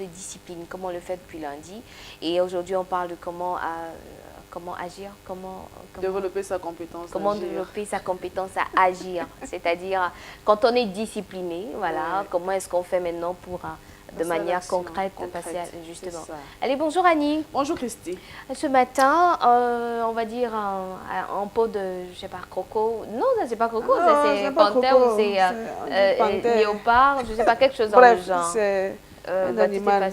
de discipline, comme on le fait depuis lundi. Et aujourd'hui, on parle de comment agir, développer sa compétence comment agir. développer sa compétence à agir. C'est-à-dire, quand on est discipliné, voilà, comment est-ce qu'on fait maintenant pour, de manière concrète, passer justement. Allez, bonjour Annie. Bonjour Christy. Ce matin, on va dire en pot de, je sais pas, croco. Non, ça c'est pas croco, ça c'est panthère ou c'est léopard, je sais pas, quelque chose dans le genre. C'est un animal.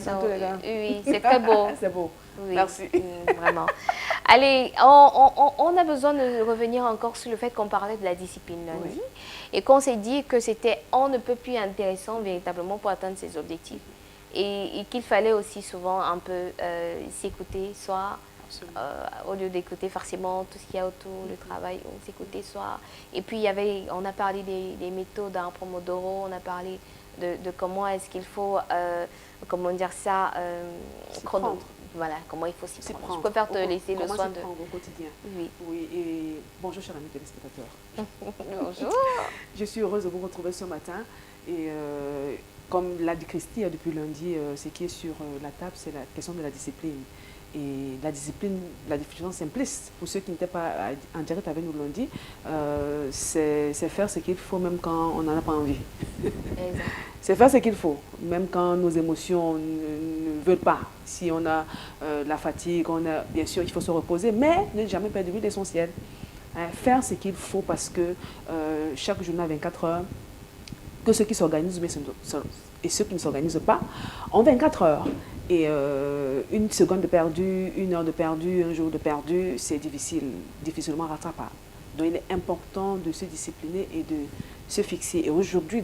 Oui, c'est très beau. C'est beau. Oui, merci. Vraiment. Allez, on a besoin de revenir encore sur le fait qu'on parlait de la discipline lundi et qu'on s'est dit que c'était on ne peut plus intéressant véritablement pour atteindre ses objectifs et qu'il fallait aussi souvent un peu s'écouter, soit au lieu d'écouter forcément tout ce qu'il y a autour, le travail, on s'écoutait soit. Et puis on a parlé des méthodes en Pomodoro, on a parlé de comment est-ce qu'il faut, comment dire ça, voilà, comment il faut s'y prendre. Je préfère te laisser le soin de... Comment au quotidien. Oui. Oui, et bonjour chers amis téléspectateurs. Bonjour. Je suis heureuse de vous retrouver ce matin. Et comme l'a dit Christy depuis lundi, ce qui est sur la table, c'est la question de la discipline. Et la discipline, la définition simpliste, pour ceux qui n'étaient pas en direct avec nous lundi, c'est faire ce qu'il faut même quand on n'en a pas envie. C'est faire ce qu'il faut, même quand nos émotions ne veulent pas. Si on a la fatigue, bien sûr, il faut se reposer, mais ne jamais perdre de vue l'essentiel. Faire ce qu'il faut parce que chaque journée a 24 heures, que ceux qui s'organisent et ceux qui ne s'organisent pas ont 24 heures. Et une seconde de perdu, une heure de perdu, un jour de perdu, c'est difficilement rattrapable. Donc il est important de se discipliner et de se fixer. Et aujourd'hui,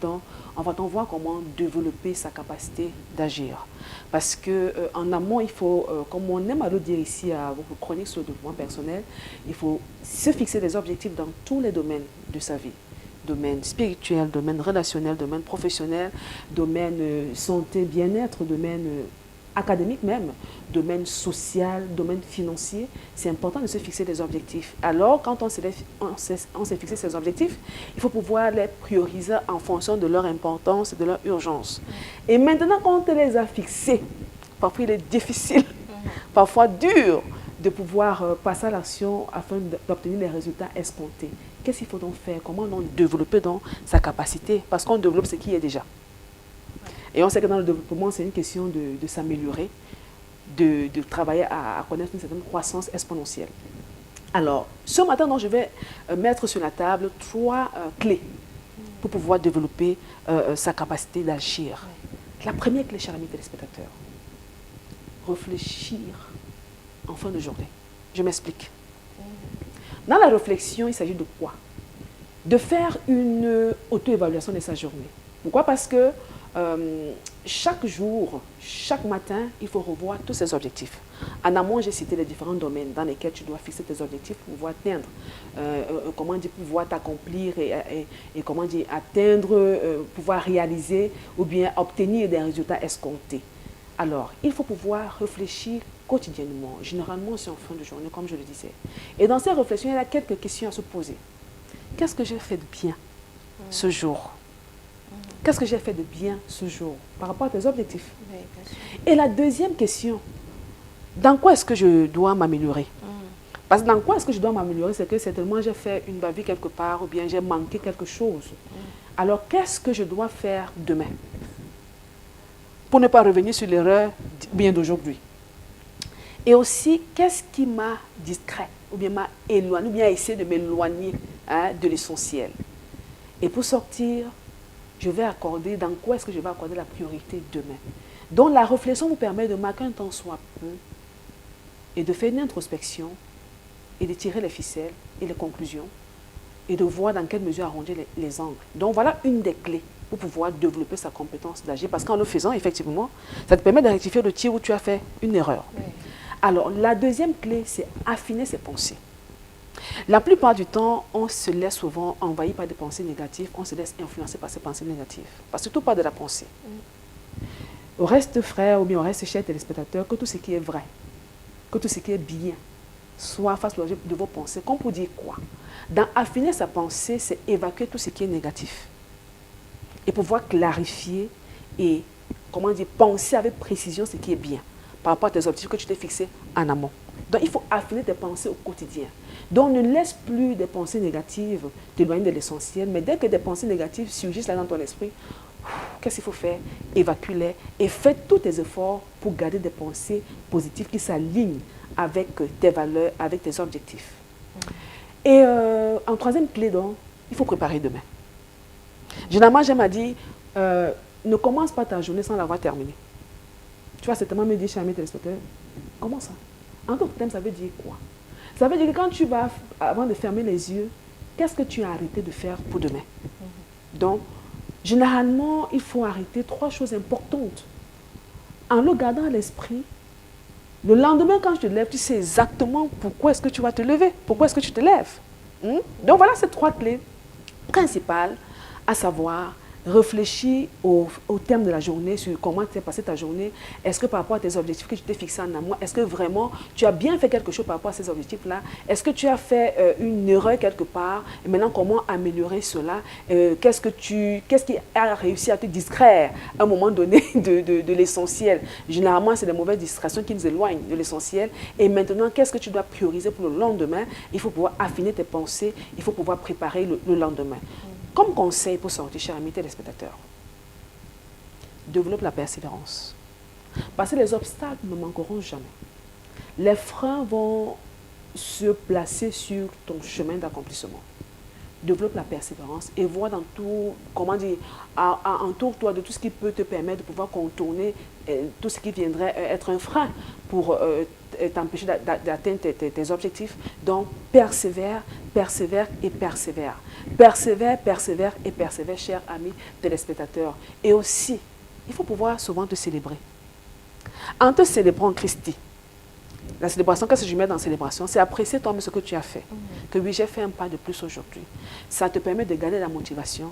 on va voir comment développer sa capacité d'agir. Parce qu'en amont, il faut, comme on aime à le dire ici à votre chronique sur le développement personnel, il faut se fixer des objectifs dans tous les domaines de sa vie. Domaine spirituel, domaine relationnel, domaine professionnel, domaine santé, bien-être, domaine académique même, domaine social, domaine financier. C'est important de se fixer des objectifs. Alors, quand on s'est fixé ces objectifs, il faut pouvoir les prioriser en fonction de leur importance et de leur urgence. Et maintenant, quand on les a fixés, parfois il est difficile, parfois dur, de pouvoir passer à l'action afin d'obtenir les résultats escomptés. Qu'est-ce qu'il faut donc faire? Comment donc développer donc sa capacité? Parce qu'on développe ce qui est déjà. Et on sait que dans le développement, c'est une question de s'améliorer, de travailler à connaître une certaine croissance exponentielle. Alors, ce matin, donc, je vais mettre sur la table 3 clés pour pouvoir développer sa capacité d'agir. La première clé, chers amis téléspectateurs, réfléchir en fin de journée. Je m'explique. Dans la réflexion, il s'agit de quoi? De faire une auto-évaluation de sa journée. Pourquoi? Parce que chaque jour, chaque matin, il faut revoir tous ses objectifs. En amont, j'ai cité les différents domaines dans lesquels tu dois fixer tes objectifs pour pouvoir atteindre, pouvoir t'accomplir et comment dire, atteindre, pouvoir réaliser ou bien obtenir des résultats escomptés. Alors, il faut pouvoir réfléchir quotidiennement. Généralement, c'est en fin de journée, comme je le disais. Et dans ces réflexions, il y a quelques questions à se poser. Qu'est-ce que j'ai fait de bien ce jour? Qu'est-ce que j'ai fait de bien ce jour par rapport à tes objectifs? Oui, bien sûr. Et la deuxième question, dans quoi est-ce que je dois m'améliorer? Parce que dans quoi est-ce que je dois m'améliorer? C'est que certainement j'ai fait une bavure quelque part ou bien j'ai manqué quelque chose. Alors, qu'est-ce que je dois faire demain pour ne pas revenir sur l'erreur bien d'aujourd'hui? Et aussi, qu'est-ce qui m'a distrait ou bien m'a éloigné ou bien essayé de m'éloigner de l'essentiel? Et pour sortir, je vais accorder, dans quoi est-ce que je vais accorder la priorité demain? Donc la réflexion vous permet de marquer un temps soit peu et de faire une introspection et de tirer les ficelles et les conclusions et de voir dans quelle mesure arrondir les angles. Donc voilà une des clés pour pouvoir développer sa compétence d'agir. Parce qu'en le faisant, effectivement, ça te permet de rectifier le tir où tu as fait une erreur. Oui. Alors la deuxième clé, c'est affiner ses pensées. La plupart du temps, on se laisse souvent envahir par des pensées négatives, on se laisse influencer par ces pensées négatives. Parce que tout part de la pensée. Au reste, frère, ou bien au reste, chers téléspectateurs, que tout ce qui est vrai, que tout ce qui est bien, soit face au de vos pensées. Comme pour dire quoi? Dans affiner sa pensée, c'est évacuer tout ce qui est négatif. Et pouvoir clarifier et comment dire, penser avec précision ce qui est bien par rapport à tes objectifs que tu t'es fixés en amont. Donc, il faut affiner tes pensées au quotidien. Donc, ne laisse plus des pensées négatives t'éloigner de l'essentiel, mais dès que des pensées négatives surgissent là dans ton esprit, qu'est-ce qu'il faut faire? Évacue-les et fais tous tes efforts pour garder des pensées positives qui s'alignent avec tes valeurs, avec tes objectifs. Et en troisième clé, donc, il faut préparer demain. Généralement, j'aime à dire, ne commence pas ta journée sans l'avoir terminée. Tu vas certainement me dire, chers amis téléspectateurs, comment ça? En d'autres termes, ça veut dire quoi? Ça veut dire que quand tu vas, avant de fermer les yeux, qu'est-ce que tu as arrêté de faire pour demain? Donc, généralement, il faut arrêter 3 choses importantes. En le gardant à l'esprit, le lendemain, quand tu te lèves, tu sais exactement pourquoi est-ce que tu vas te lever, pourquoi est-ce que tu te lèves. Donc, voilà ces 3 clés principales, à savoir réfléchis au terme de la journée, sur comment tu as passé ta journée. Est-ce que par rapport à tes objectifs que tu t'es fixés en amont, est-ce que vraiment tu as bien fait quelque chose par rapport à ces objectifs-là? Est-ce que tu as fait une erreur quelque part? Et maintenant, comment améliorer cela? Qu'est-ce qui a réussi à te distraire à un moment donné de l'essentiel? Généralement, c'est des mauvaises distractions qui nous éloignent de l'essentiel. Et maintenant, qu'est-ce que tu dois prioriser pour le lendemain? Il faut pouvoir affiner tes pensées, il faut pouvoir préparer le lendemain. Comme conseil pour sortir, chers amis téléspectateurs, développe la persévérance. Parce que les obstacles ne manqueront jamais. Les freins vont se placer sur ton chemin d'accomplissement. Développe la persévérance et vois dans tout, comment dire, entoure-toi de tout ce qui peut te permettre de pouvoir contourner tout ce qui viendrait être un frein pour t'empêcher d'atteindre tes objectifs. Donc, persévère, persévère et persévère. Persévère, persévère et persévère, chers amis téléspectateurs. Et aussi, il faut pouvoir souvent te célébrer. En te célébrant Christi, la célébration, qu'est-ce que je mets dans la célébration? C'est apprécier toi-même ce que tu as fait. Que oui, j'ai fait un pas de plus aujourd'hui. Ça te permet de garder la motivation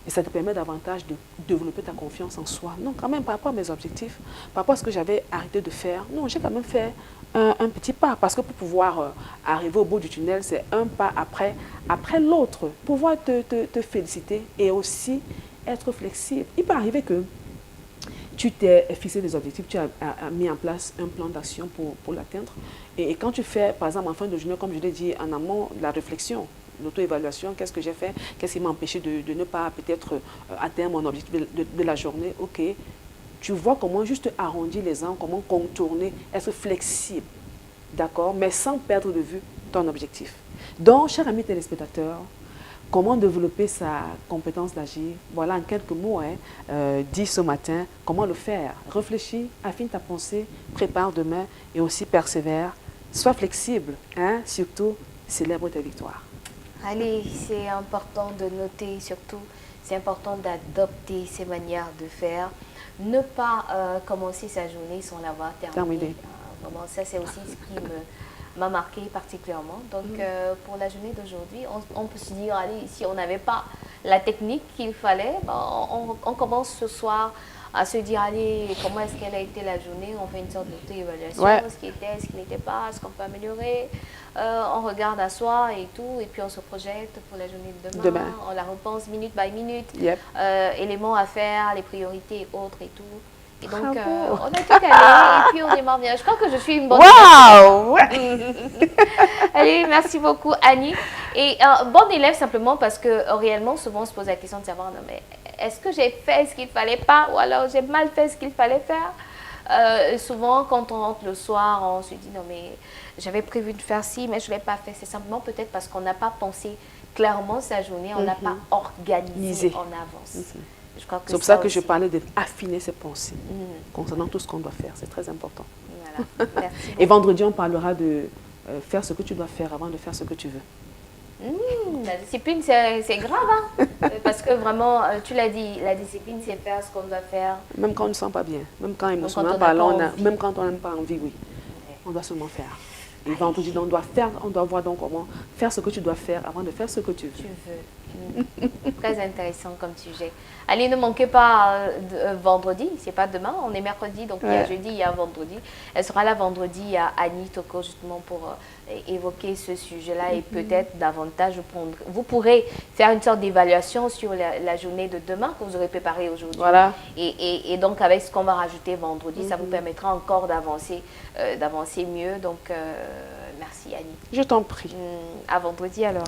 et ça te permet davantage de développer ta confiance en soi. Non, quand même, par rapport à mes objectifs, par rapport à ce que j'avais arrêté de faire, non, j'ai quand même fait un petit pas. Parce que pour pouvoir arriver au bout du tunnel, c'est un pas après l'autre. Pouvoir te féliciter et aussi être flexible. Il peut arriver que tu t'es fixé des objectifs, tu as mis en place un plan d'action pour l'atteindre. Et quand tu fais, par exemple, en fin de journée, comme je l'ai dit en amont, la réflexion, l'auto-évaluation, qu'est-ce que j'ai fait, qu'est-ce qui m'a empêché de ne pas peut-être atteindre mon objectif de la journée, ok. Tu vois comment juste arrondir les angles, comment contourner, être flexible, d'accord, mais sans perdre de vue ton objectif. Donc, chers amis téléspectateurs, comment développer sa compétence d'agir? Voilà en quelques mots, dit ce matin, comment le faire? Réfléchis, affine ta pensée, prépare demain et aussi persévère. Sois flexible, surtout célèbre tes victoires. Allez, c'est important de noter surtout, c'est important d'adopter ces manières de faire. Ne pas commencer sa journée sans l'avoir terminée. Vraiment, ça c'est aussi ce qui m'a marqué particulièrement. Donc, pour la journée d'aujourd'hui, on peut se dire, allez, si on n'avait pas la technique qu'il fallait, on commence ce soir à se dire, allez, comment est-ce qu'elle a été la journée? On fait une sorte d'auto-évaluation, ce qui était, ce qui n'était pas, ce qu'on peut améliorer. On regarde à soi et tout, et puis on se projette pour la journée de demain. On la repense minute by minute, éléments à faire, les priorités et autres et tout. Et donc, on a tout calé et puis on démarre bien. Je crois que je suis une bonne élève. Allez, merci beaucoup Annie. Et bonne élève simplement parce que réellement, souvent on se pose la question de savoir, non mais est-ce que j'ai fait ce qu'il ne fallait pas ou alors j'ai mal fait ce qu'il fallait faire? Souvent, quand on rentre le soir, on se dit, non mais j'avais prévu de faire ci, mais je ne l'ai pas fait. C'est simplement peut-être parce qu'on n'a pas pensé clairement sa journée, on n'a pas organisé en avance. C'est pour ça que je parlais d'affiner ses pensées concernant tout ce qu'on doit faire. C'est très important. Voilà. Merci. Et vendredi, on parlera de faire ce que tu dois faire avant de faire ce que tu veux. La discipline, c'est grave. Parce que vraiment, tu l'as dit, la discipline, c'est faire ce qu'on doit faire. Même quand on ne se sent pas bien, même quand émotionnellement parlant, même quand on n'a pas envie, oui. On doit seulement faire. Et vendredi, on doit voir donc comment faire ce que tu dois faire avant de faire ce que tu veux. Très intéressant comme sujet. Allez, ne manquez pas vendredi, c'est pas demain, on est mercredi, donc il y a jeudi, il y a vendredi. Elle sera là vendredi à Annie Toko justement pour évoquer ce sujet-là et peut-être davantage. Vous pourrez faire une sorte d'évaluation sur la journée de demain que vous aurez préparée aujourd'hui. Voilà. Et donc avec ce qu'on va rajouter vendredi, ça vous permettra encore d'avancer mieux. Donc merci Annie. Je t'en prie. À vendredi alors.